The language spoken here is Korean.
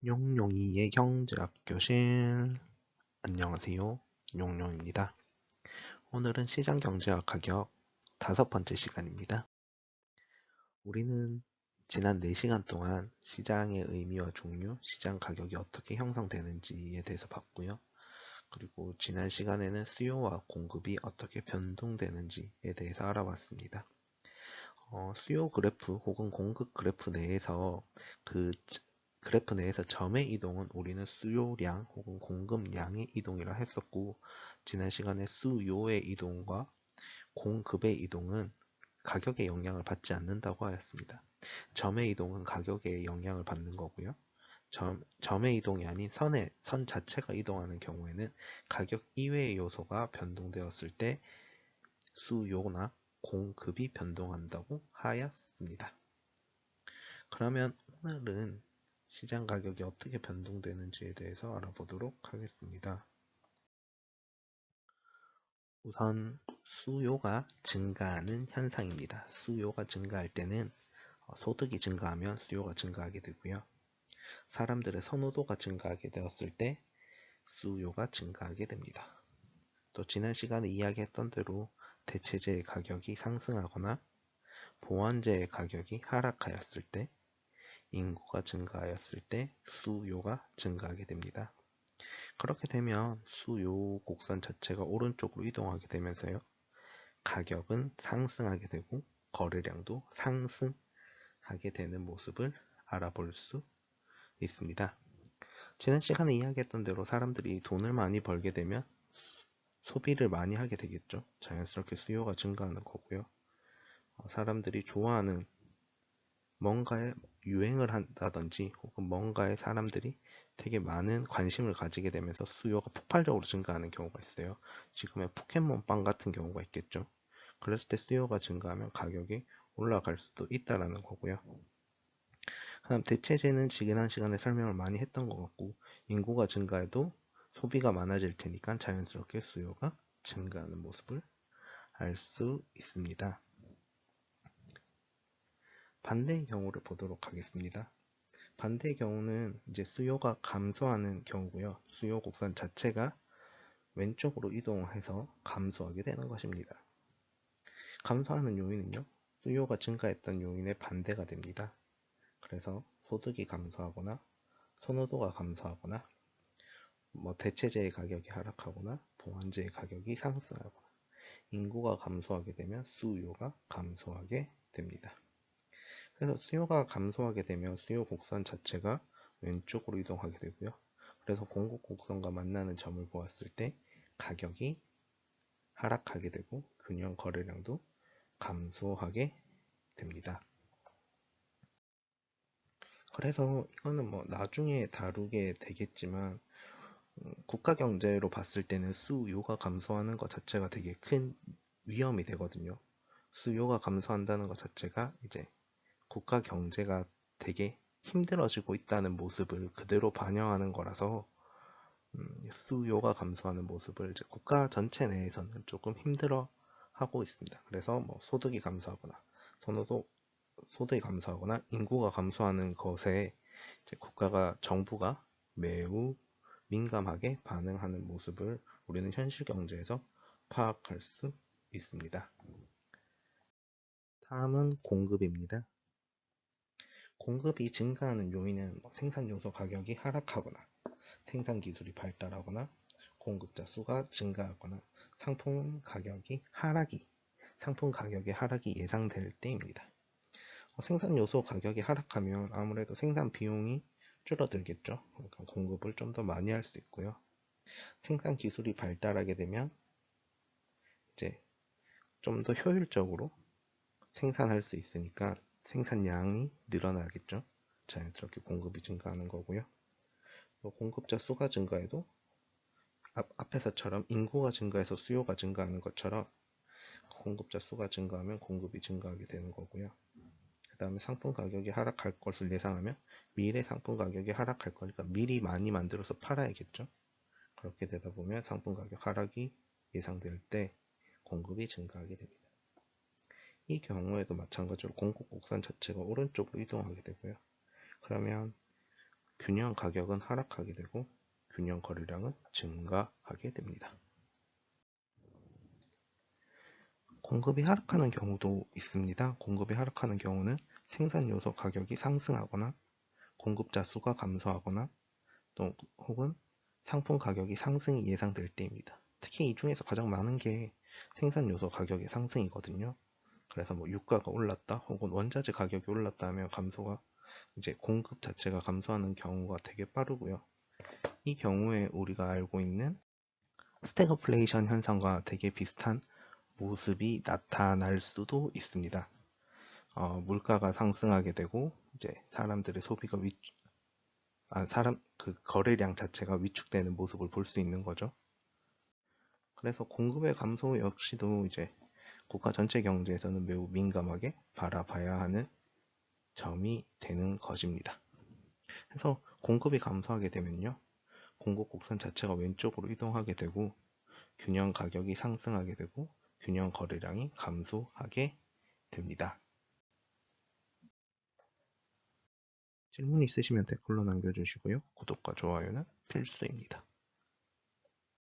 용용이의 경제학 교실. 안녕하세요. 용용입니다. 오늘은 시장 경제학 가격 5번째 시간입니다. 우리는 지난 4시간 동안 시장의 의미와 종류, 시장 가격이 어떻게 형성되는지에 대해서 봤고요. 그리고 지난 시간에는 수요와 공급이 어떻게 변동되는지에 대해서 알아봤습니다. 수요 그래프 혹은 공급 그래프 내에서 그 그래프 내에서 점의 이동은 우리는 수요량 혹은 공급량의 이동이라 했었고, 지난 시간에 수요의 이동과 공급의 이동은 가격에 영향을 받지 않는다고 하였습니다. 점의 이동은 가격에 영향을 받는 거고요. 점의 이동이 아닌 선 자체가 이동하는 경우에는 가격 이외의 요소가 변동되었을 때 수요나 공급이 변동한다고 하였습니다. 그러면 오늘은 시장 가격이 어떻게 변동되는지에 대해서 알아보도록 하겠습니다. 우선 수요가 증가하는 현상입니다. 수요가 증가할 때는 소득이 증가하면 수요가 증가하게 되고요. 사람들의 선호도가 증가하게 되었을 때 수요가 증가하게 됩니다. 또 지난 시간에 이야기했던 대로 대체재의 가격이 상승하거나 보완재의 가격이 하락하였을 때, 인구가 증가하였을 때 수요가 증가하게 됩니다. 그렇게 되면 수요 곡선 자체가 오른쪽으로 이동하게 되면서요, 가격은 상승하게 되고 거래량도 상승하게 되는 모습을 알아볼 수 있습니다. 지난 시간에 이야기했던 대로 사람들이 돈을 많이 벌게 되면 소비를 많이 하게 되겠죠. 자연스럽게 수요가 증가하는 거고요. 사람들이 좋아하는 뭔가에 유행을 한다든지 혹은 뭔가에 사람들이 되게 많은 관심을 가지게 되면서 수요가 폭발적으로 증가하는 경우가 있어요. 지금의 포켓몬빵 같은 경우가 있겠죠. 그랬을 때 수요가 증가하면 가격이 올라갈 수도 있다라는 거고요. 그다음 대체재는 지난 시간에 설명을 많이 했던 것 같고, 인구가 증가해도 소비가 많아질 테니까 자연스럽게 수요가 증가하는 모습을 알 수 있습니다. 반대의 경우를 보도록 하겠습니다. 반대의 경우는 이제 수요가 감소하는 경우고요. 수요 곡선 자체가 왼쪽으로 이동해서 감소하게 되는 것입니다. 감소하는 요인은요, 수요가 증가했던 요인의 반대가 됩니다. 그래서 소득이 감소하거나 선호도가 감소하거나 대체재의 가격이 하락하거나 보완재의 가격이 상승하거나 인구가 감소하게 되면 수요가 감소하게 됩니다. 그래서 수요가 감소하게 되면 수요 곡선 자체가 왼쪽으로 이동하게 되고요. 그래서 공급 곡선과 만나는 점을 보았을 때 가격이 하락하게 되고 균형 거래량도 감소하게 됩니다. 그래서 이거는 나중에 다루게 되겠지만, 국가 경제로 봤을 때는 수요가 감소하는 것 자체가 되게 큰 위험이 되거든요. 수요가 감소한다는 것 자체가 이제 국가 경제가 되게 힘들어지고 있다는 모습을 그대로 반영하는 거라서, 수요가 감소하는 모습을 이제 국가 전체 내에서는 조금 힘들어 하고 있습니다. 그래서 소득이 감소하거나 선호도 소득이 감소하거나 인구가 감소하는 것에 이제 정부가 매우 민감하게 반응하는 모습을 우리는 현실 경제에서 파악할 수 있습니다. 다음은 공급입니다. 공급이 증가하는 요인은 생산 요소 가격이 하락하거나 생산 기술이 발달하거나 공급자 수가 증가하거나 상품 가격의 하락이 예상될 때입니다. 생산 요소 가격이 하락하면 아무래도 생산 비용이 줄어들겠죠. 그러니까 공급을 좀 더 많이 할 수 있고요. 생산 기술이 발달하게 되면 이제 좀 더 효율적으로 생산할 수 있으니까 생산량이 늘어나겠죠. 자연스럽게 공급이 증가하는 거고요. 또 공급자 수가 증가해도 앞에서처럼 인구가 증가해서 수요가 증가하는 것처럼 공급자 수가 증가하면 공급이 증가하게 되는 거고요. 그 다음에 상품 가격이 하락할 것을 예상하면 미래 상품 가격이 하락할 거니까 미리 많이 만들어서 팔아야겠죠. 그렇게 되다 보면 상품 가격 하락이 예상될 때 공급이 증가하게 됩니다. 이 경우에도 마찬가지로 공급 곡선 자체가 오른쪽으로 이동하게 되고요. 그러면 균형 가격은 하락하게 되고 균형 거래량은 증가하게 됩니다. 공급이 하락하는 경우도 있습니다. 공급이 하락하는 경우는 생산 요소 가격이 상승하거나 공급자 수가 감소하거나 또 혹은 상품 가격이 상승이 예상될 때입니다. 특히 이 중에서 가장 많은 게 생산 요소 가격의 상승이거든요. 그래서 뭐 유가가 올랐다 혹은 원자재 가격이 올랐다 하면 감소가 이제 공급 자체가 감소하는 경우가 되게 빠르고요. 이 경우에 우리가 알고 있는 스태그플레이션 현상과 되게 비슷한 모습이 나타날 수도 있습니다. 물가가 상승하게 되고 이제 사람들의 소비가 그 거래량 자체가 위축되는 모습을 볼 수 있는 거죠. 그래서 공급의 감소 역시도 이제 국가 전체 경제에서는 매우 민감하게 바라봐야 하는 점이 되는 것입니다. 그래서 공급이 감소하게 되면요, 공급 곡선 자체가 왼쪽으로 이동하게 되고 균형 가격이 상승하게 되고 균형 거래량이 감소하게 됩니다. 질문 있으시면 댓글로 남겨주시고요. 구독과 좋아요는 필수입니다.